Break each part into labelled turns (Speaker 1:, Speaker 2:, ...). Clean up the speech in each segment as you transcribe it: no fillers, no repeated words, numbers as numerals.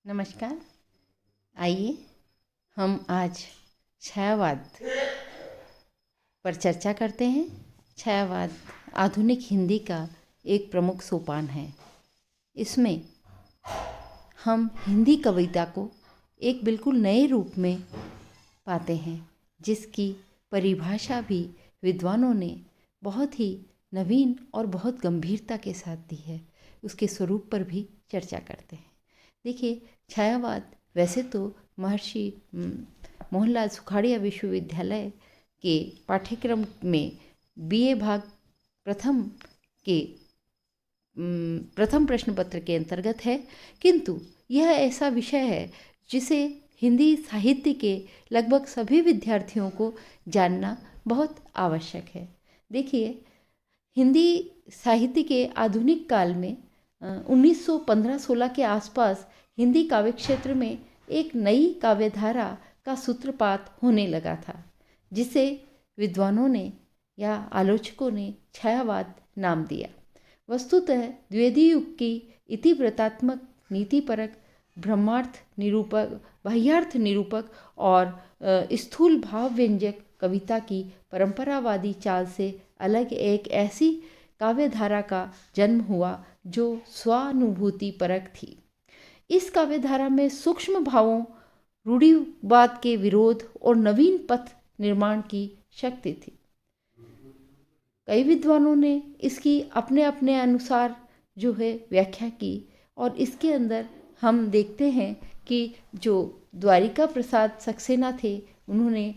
Speaker 1: नमस्कार। आइए हम आज छायावाद पर चर्चा करते हैं। छायावाद आधुनिक हिंदी का एक प्रमुख सोपान है। इसमें हम हिंदी कविता को एक बिल्कुल नए रूप में पाते हैं, जिसकी परिभाषा भी विद्वानों ने बहुत ही नवीन और बहुत गंभीरता के साथ दी है। उसके स्वरूप पर भी चर्चा करते हैं। देखिए, छायावाद वैसे तो महर्षि मोहनलाल सुखाड़िया विश्वविद्यालय के पाठ्यक्रम में बीए भाग प्रथम के प्रथम प्रश्न पत्र के अंतर्गत है, किंतु यह ऐसा विषय है जिसे हिंदी साहित्य के लगभग सभी विद्यार्थियों को जानना बहुत आवश्यक है। देखिए, हिंदी साहित्य के आधुनिक काल में 1915-16 के आसपास हिंदी काव्य क्षेत्र में एक नई काव्यधारा का सूत्रपात होने लगा था, जिसे विद्वानों ने या आलोचकों ने छायावाद नाम दिया। वस्तुतः द्विवेदी युग की इतिवृत्तात्मक, नीतिपरक, ब्रह्मार्थ निरूपक, बाह्यार्थ निरूपक और स्थूल भाव व्यंजक कविता की परंपरावादी चाल से अलग एक ऐसी काव्यधारा का जन्म हुआ जो स्वानुभूति परक थी। इस काव्यधारा में सूक्ष्म भावों, रूढ़िवाद के विरोध और नवीन पथ निर्माण की शक्ति थी। कई विद्वानों ने इसकी अपने अपने अनुसार जो है व्याख्या की, और इसके अंदर हम देखते हैं कि जो द्वारिका प्रसाद सक्सेना थे, उन्होंने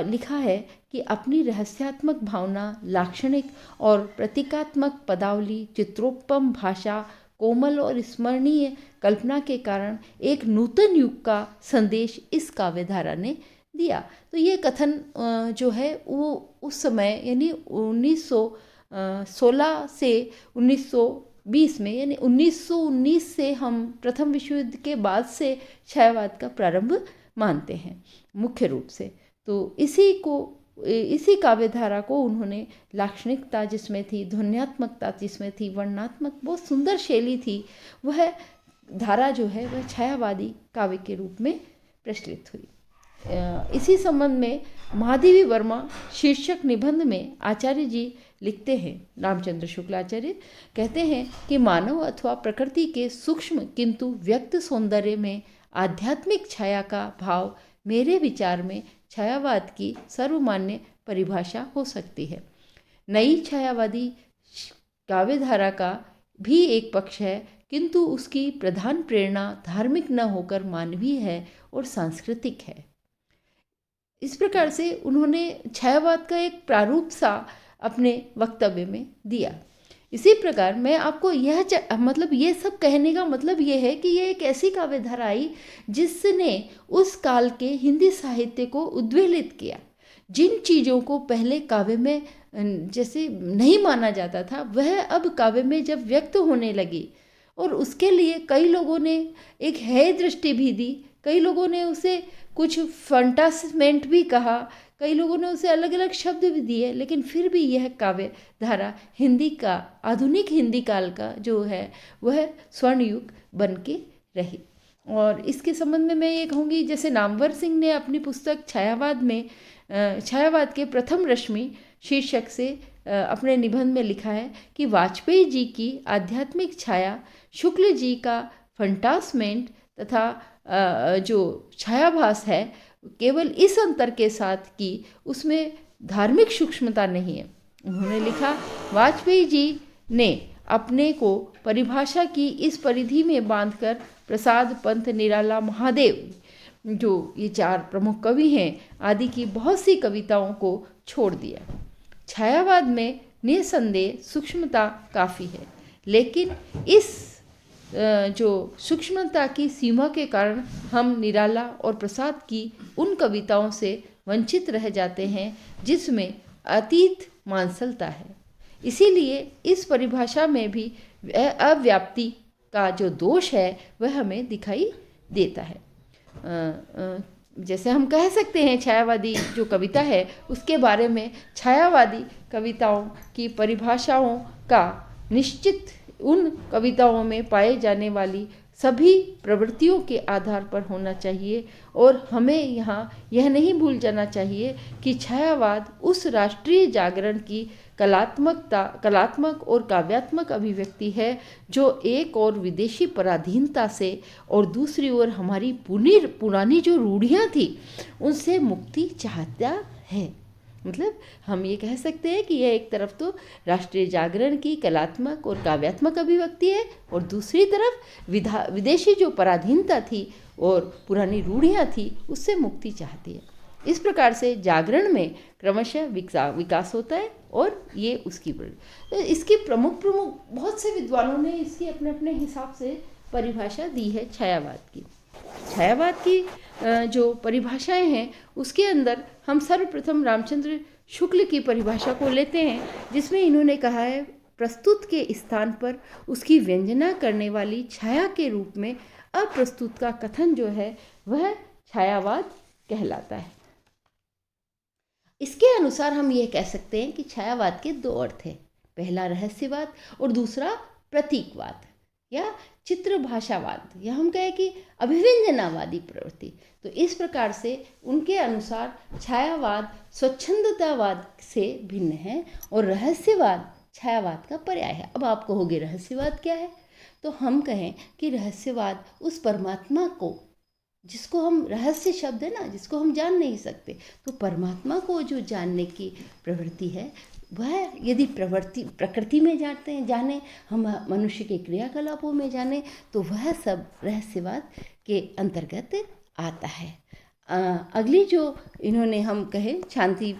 Speaker 1: लिखा है कि अपनी रहस्यात्मक भावना, लाक्षणिक और प्रतीकात्मक पदावली, चित्रोपम भाषा, कोमल और स्मरणीय कल्पना के कारण एक नूतन युग का संदेश इस काव्यधारा ने दिया। तो ये कथन जो है वो उस समय यानी 1916 से 1920 में, यानी 1919 से हम प्रथम विश्व युद्ध के बाद से छायावाद का प्रारंभ मानते हैं मुख्य रूप से। तो इसी काव्यधारा को उन्होंने लाक्षणिकता जिसमें थी, ध्वन्यात्मकता जिसमें थी, वर्णनात्मक बहुत सुंदर शैली थी, वह धारा जो है वह छायावादी काव्य के रूप में प्रचलित हुई। इसी संबंध में महादेवी वर्मा शीर्षक निबंध में आचार्य जी लिखते हैं, रामचंद्र शुक्लाचार्य कहते हैं कि मानव अथवा प्रकृति के सूक्ष्म किंतु व्यक्त सौंदर्य में आध्यात्मिक छाया का भाव मेरे विचार में छायावाद की सर्वमान्य परिभाषा हो सकती है। नई छायावादी काव्यधारा का भी एक पक्ष है, किंतु उसकी प्रधान प्रेरणा धार्मिक न होकर मानवीय है और सांस्कृतिक है। इस प्रकार से उन्होंने छायावाद का एक प्रारूप सा अपने वक्तव्य में दिया। इसी प्रकार मैं आपको ये सब कहने का मतलब ये है कि ये एक ऐसी काव्यधारा आई जिसने उस काल के हिंदी साहित्य को उद्वेलित किया। जिन चीज़ों को पहले काव्य में जैसे नहीं माना जाता था, वह अब काव्य में जब व्यक्त होने लगी, और उसके लिए कई लोगों ने एक हेय दृष्टि भी दी, कई लोगों ने उसे कुछ फंटासमेंट भी कहा, कई लोगों ने उसे अलग अलग शब्द भी दिए, लेकिन फिर भी यह काव्य धारा हिंदी का, आधुनिक हिंदी काल का जो है वह स्वर्ण युग बन के रही। और इसके संबंध में मैं ये कहूँगी, जैसे नामवर सिंह ने अपनी पुस्तक छायावाद में छायावाद के प्रथम रश्मि शीर्षक से अपने निबंध में लिखा है कि वाजपेयी जी की आध्यात्मिक छाया, शुक्ल जी का फंटासमेंट तथा जो छायाभास है, केवल इस अंतर के साथ कि उसमें धार्मिक सूक्ष्मता नहीं है। उन्होंने लिखा, वाजपेयी जी ने अपने को परिभाषा की इस परिधि में बांधकर प्रसाद, पंत, निराला, महादेव, जो ये चार प्रमुख कवि हैं, आदि की बहुत सी कविताओं को छोड़ दिया। छायावाद में निसंदेह सूक्ष्मता काफ़ी है, लेकिन इस जो सूक्ष्मता की सीमा के कारण हम निराला और प्रसाद की उन कविताओं से वंचित रह जाते हैं जिसमें अतीत मांसलता है। इसीलिए इस परिभाषा में भी अव्याप्ति का जो दोष है वह हमें दिखाई देता है। जैसे हम कह सकते हैं, छायावादी जो कविता है उसके बारे में, छायावादी कविताओं की परिभाषाओं का निश्चित उन कविताओं में पाए जाने वाली सभी प्रवृत्तियों के आधार पर होना चाहिए। और हमें यहाँ यह नहीं भूल जाना चाहिए कि छायावाद उस राष्ट्रीय जागरण की कलात्मक और काव्यात्मक अभिव्यक्ति है जो एक और विदेशी पराधीनता से और दूसरी ओर हमारी पुरानी जो रूढ़ियाँ थी उनसे मुक्ति चाहता है। मतलब हम ये कह सकते हैं कि यह एक तरफ तो राष्ट्रीय जागरण की कलात्मक और काव्यात्मक अभिव्यक्ति है और दूसरी तरफ विदेशी जो पराधीनता थी और पुरानी रूढ़ियाँ थी उससे मुक्ति चाहती है। इस प्रकार से जागरण में क्रमशः विकास होता है और ये उसकी इसकी प्रमुख बहुत से विद्वानों ने इसकी अपने अपने हिसाब से परिभाषा दी है छायावाद की। छायावाद की जो परिभाषाएं हैं उसके अंदर हम सर्वप्रथम रामचंद्र शुक्ल की परिभाषा को लेते हैं, जिसमें इन्होंने कहा है प्रस्तुत के स्थान पर उसकी व्यंजना करने वाली छाया के रूप में अप्रस्तुत का कथन जो है वह छायावाद कहलाता है। इसके अनुसार हम ये कह सकते हैं कि छायावाद के दो अर्थ हैं, पहला रहस्यवाद और दूसरा प्रतीकवाद या चित्र भाषावाद, या हम कहें कि अभिव्यंजनावादी प्रवृत्ति। तो इस प्रकार से उनके अनुसार छायावाद स्वच्छंदतावाद से भिन्न है और रहस्यवाद छायावाद का पर्याय है। अब आप कहोगे रहस्यवाद क्या है? तो हम कहें कि रहस्यवाद उस परमात्मा को, जिसको हम रहस्य शब्द है ना, जिसको हम जान नहीं सकते, तो परमात्मा को जो जानने की प्रवृत्ति है वह यदि प्रकृति में जाने हम मनुष्य के क्रियाकलापों में जाने तो वह सब रहस्यवाद के अंतर्गत आता है। अगली जो इन्होंने हम कहें शांति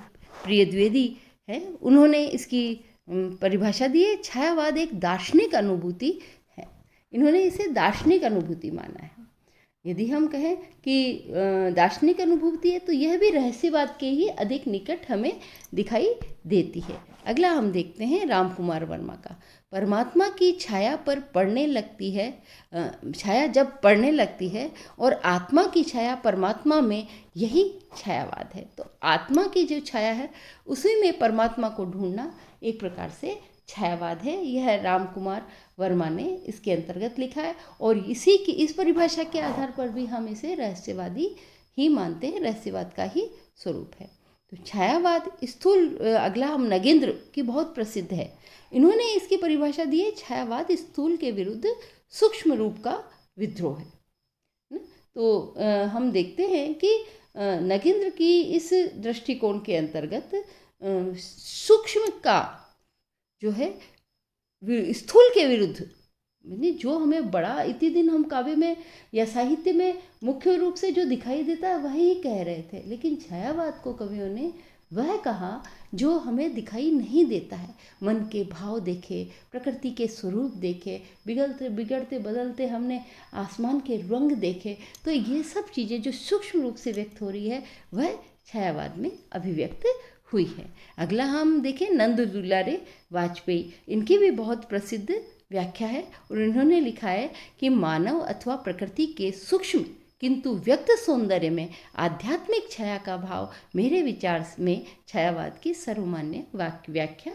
Speaker 1: प्रिय द्विवेदी है, उन्होंने इसकी परिभाषा दी है, छायावाद एक दार्शनिक अनुभूति है। इन्होंने इसे दार्शनिक अनुभूति माना है। यदि हम कहें कि दार्शनिक अनुभूति है तो यह भी रहस्यवाद के ही अधिक निकट हमें दिखाई देती है। अगला हम देखते हैं रामकुमार वर्मा का, परमात्मा की छाया पर पड़ने लगती है, छाया जब पड़ने लगती है और आत्मा की छाया परमात्मा में, यही छायावाद है। तो आत्मा की जो छाया है उसी में परमात्मा को ढूंढना एक प्रकार से छायावाद है। यह रामकुमार वर्मा ने इसके अंतर्गत लिखा है और इस परिभाषा के आधार पर भी हम इसे रहस्यवादी ही मानते हैं, रहस्यवाद का ही स्वरूप है। तो छायावाद स्थूल, अगला हम नगेंद्र की बहुत प्रसिद्ध है, इन्होंने इसकी परिभाषा दी है, छायावाद स्थूल के विरुद्ध सूक्ष्म रूप का विद्रोह है। तो हम देखते हैं कि नगेंद्र की इस दृष्टिकोण के अंतर्गत सूक्ष्म का जो है स्थूल के विरुद्ध, जो हमें बड़ा इतने दिन हम काव्य में या साहित्य में मुख्य रूप से जो दिखाई देता है वही कह रहे थे, लेकिन छायावाद को कवियों ने वह कहा जो हमें दिखाई नहीं देता है। मन के भाव देखे, प्रकृति के स्वरूप देखे, बिगड़ते बदलते हमने आसमान के रंग देखे, तो ये सब चीज़ें जो सूक्ष्म रूप से व्यक्त हो रही है वह छायावाद में अभिव्यक्त हुई है। अगला हम देखें नंद दुलारे वाजपेयी, इनकी भी बहुत प्रसिद्ध व्याख्या है और इन्होंने लिखा है कि मानव अथवा प्रकृति के सूक्ष्म किंतु व्यक्त सौंदर्य में आध्यात्मिक छाया का भाव मेरे विचार में छायावाद की सर्वमान्य व्याख्या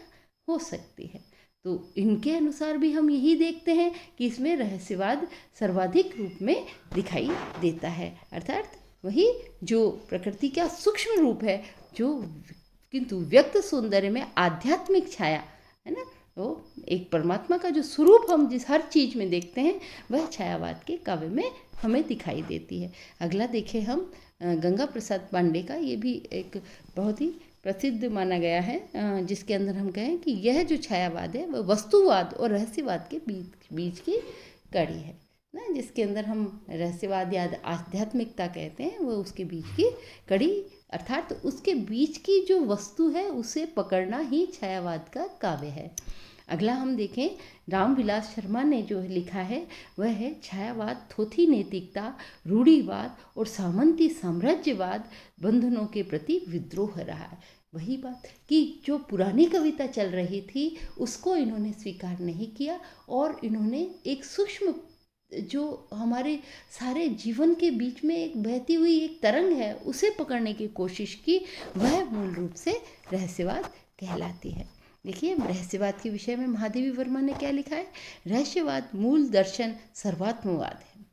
Speaker 1: हो सकती है। तो इनके अनुसार भी हम यही देखते हैं कि इसमें रहस्यवाद सर्वाधिक रूप में दिखाई देता है, अर्थात वही जो प्रकृति का सूक्ष्म रूप है जो किंतु व्यक्त सौंदर्य में आध्यात्मिक छाया है ना, वो एक परमात्मा का जो स्वरूप हम जिस हर चीज़ में देखते हैं वह छायावाद के काव्य में हमें दिखाई देती है। अगला देखें हम गंगा प्रसाद पांडे का, ये भी एक बहुत ही प्रसिद्ध माना गया है, जिसके अंदर हम कहें कि यह जो छायावाद है वह वस्तुवाद और रहस्यवाद के बीच की कड़ी है ना, जिसके अंदर हम रहस्यवाद या आध्यात्मिकता कहते हैं, वह उसके बीच की कड़ी, अर्थात उसके बीच की जो वस्तु है उसे पकड़ना ही छायावाद का काव्य है। अगला हम देखें रामविलास शर्मा ने जो लिखा है वह है छायावाद थोथी नैतिकता, रूढ़िवाद और सामंती साम्राज्यवाद बंधनों के प्रति विद्रोह रहा है। वही बात कि जो पुरानी कविता चल रही थी उसको इन्होंने स्वीकार नहीं किया और इन्होंने एक सूक्ष्म जो हमारे सारे जीवन के बीच में एक बहती हुई एक तरंग है उसे पकड़ने की कोशिश की, वह मूल रूप से रहस्यवाद कहलाती है। देखिए, रहस्यवाद के विषय में महादेवी वर्मा ने क्या लिखा है। रहस्यवाद मूल दर्शन सर्वात्मवाद है।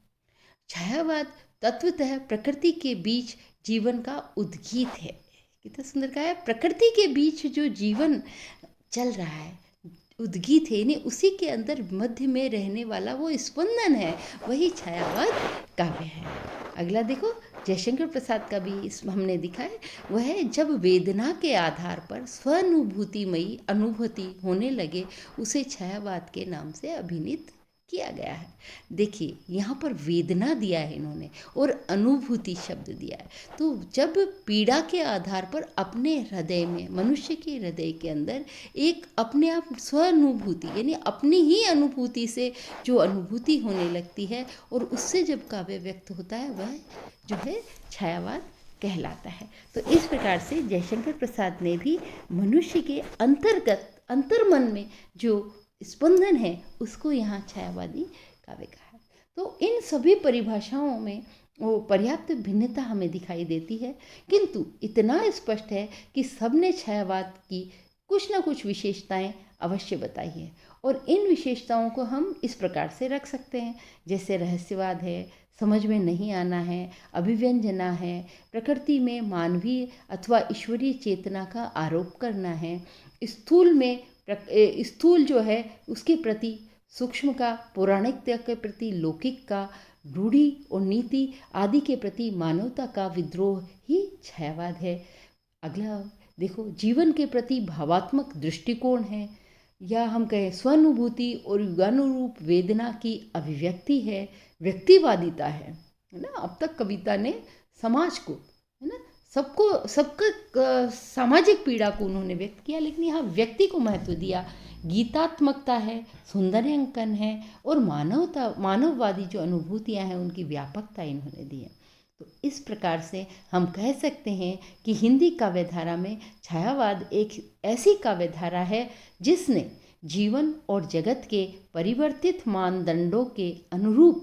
Speaker 1: छायावाद तत्वतः प्रकृति के बीच जीवन का उद्गीत है। कितना सुंदर कहा है, प्रकृति के बीच जो जीवन चल रहा है, उद्गीत है, यानी उसी के अंदर मध्य में रहने वाला वो स्पंदन है, वही छायावाद काव्य है। अगला देखो, जयशंकर प्रसाद का भी इस हमने दिखा है, वह है जब वेदना के आधार पर स्वानुभूतिमयी अनुभूति होने लगे, उसे छायावाद के नाम से अभिनीत किया गया है। देखिए, यहाँ पर वेदना दिया है इन्होंने और अनुभूति शब्द दिया है। तो जब पीड़ा के आधार पर अपने हृदय में, मनुष्य के हृदय के अंदर एक अपने आप स्वानुभूति, यानी अपनी ही अनुभूति से जो अनुभूति होने लगती है और उससे जब काव्य व्यक्त होता है, वह जो है छायावाद कहलाता है। तो इस प्रकार से जयशंकर प्रसाद ने भी मनुष्य के अंतर्गत, अंतर्मन में जो स्पंदन है, उसको यहाँ छायावादी काव्य कहा है। तो इन सभी परिभाषाओं में वो पर्याप्त भिन्नता हमें दिखाई देती है, किंतु इतना स्पष्ट है कि सबने छायावाद की कुछ न कुछ विशेषताएं अवश्य बताई है। और इन विशेषताओं को हम इस प्रकार से रख सकते हैं, जैसे रहस्यवाद है, समझ में नहीं आना है, अभिव्यंजना है, प्रकृति में मानवीय अथवा ईश्वरीय चेतना का आरोप करना है, स्थूल जो है उसके प्रति सूक्ष्म का, पौराणिकता के प्रति लौकिक का, रूढ़ि और नीति आदि के प्रति मानवता का विद्रोह ही छायावाद है। अगला देखो, जीवन के प्रति भावात्मक दृष्टिकोण है, या हम कहें स्वानुभूति और युगानुरूप वेदना की अभिव्यक्ति है, व्यक्तिवादिता है ना। अब तक कविता ने समाज को, है ना, सबका सामाजिक पीड़ा को उन्होंने व्यक्त किया, लेकिन यहाँ व्यक्ति को महत्व दिया। गीतात्मकता है, सौंदर्यांकन है और मानववादी जो अनुभूतियाँ हैं उनकी व्यापकता इन्होंने दी है। तो इस प्रकार से हम कह सकते हैं कि हिंदी काव्यधारा में छायावाद एक ऐसी काव्यधारा है जिसने जीवन और जगत के परिवर्तित मानदंडों के अनुरूप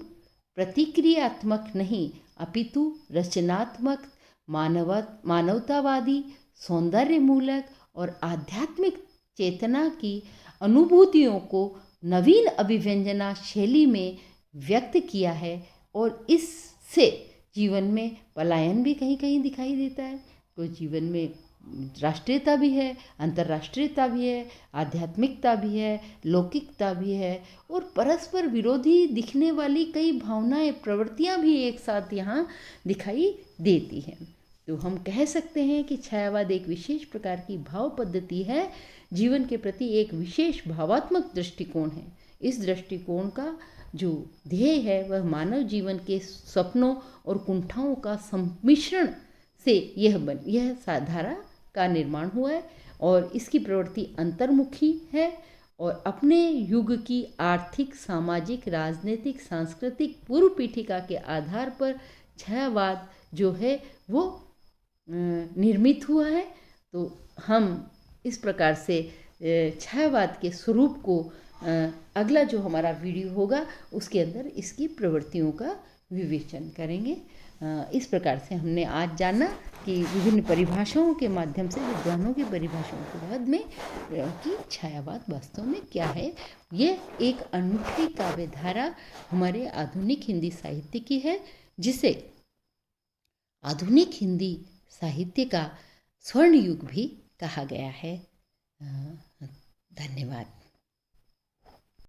Speaker 1: प्रतिक्रियात्मक नहीं अपितु रचनात्मक, मानवतावादी, सौंदर्यमूलक और आध्यात्मिक चेतना की अनुभूतियों को नवीन अभिव्यंजना शैली में व्यक्त किया है। और इससे जीवन में पलायन भी कहीं कहीं दिखाई देता है। तो जीवन में राष्ट्रीयता भी है, अंतर्राष्ट्रीयता भी है, आध्यात्मिकता भी है, लौकिकता भी है और परस्पर विरोधी दिखने वाली कई भावनाएं, प्रवृत्तियां भी एक साथ यहाँ दिखाई देती हैं। तो हम कह सकते हैं कि छायावाद एक विशेष प्रकार की भाव पद्धति है, जीवन के प्रति एक विशेष भावात्मक दृष्टिकोण है। इस दृष्टिकोण का जो ध्येय है वह मानव जीवन के सपनों और कुंठाओं का सम्मिश्रण से यह धारा का निर्माण हुआ है और इसकी प्रवृत्ति अंतर्मुखी है और अपने युग की आर्थिक, सामाजिक, राजनीतिक, सांस्कृतिक पूर्व पीठिका के आधार पर छायावाद जो है वो निर्मित हुआ है। तो हम इस प्रकार से छायावाद के स्वरूप को अगला जो हमारा वीडियो होगा उसके अंदर इसकी प्रवृत्तियों का विवेचन करेंगे। इस प्रकार से हमने आज जाना कि विभिन्न परिभाषाओं के माध्यम से, विद्वानों की परिभाषाओं के बाद में कि छायावाद वास्तव में क्या है। ये एक अनूठी काव्यधारा हमारे आधुनिक हिंदी साहित्य की है, जिसे आधुनिक हिंदी साहित्य का स्वर्ण युग भी कहा गया है। धन्यवाद।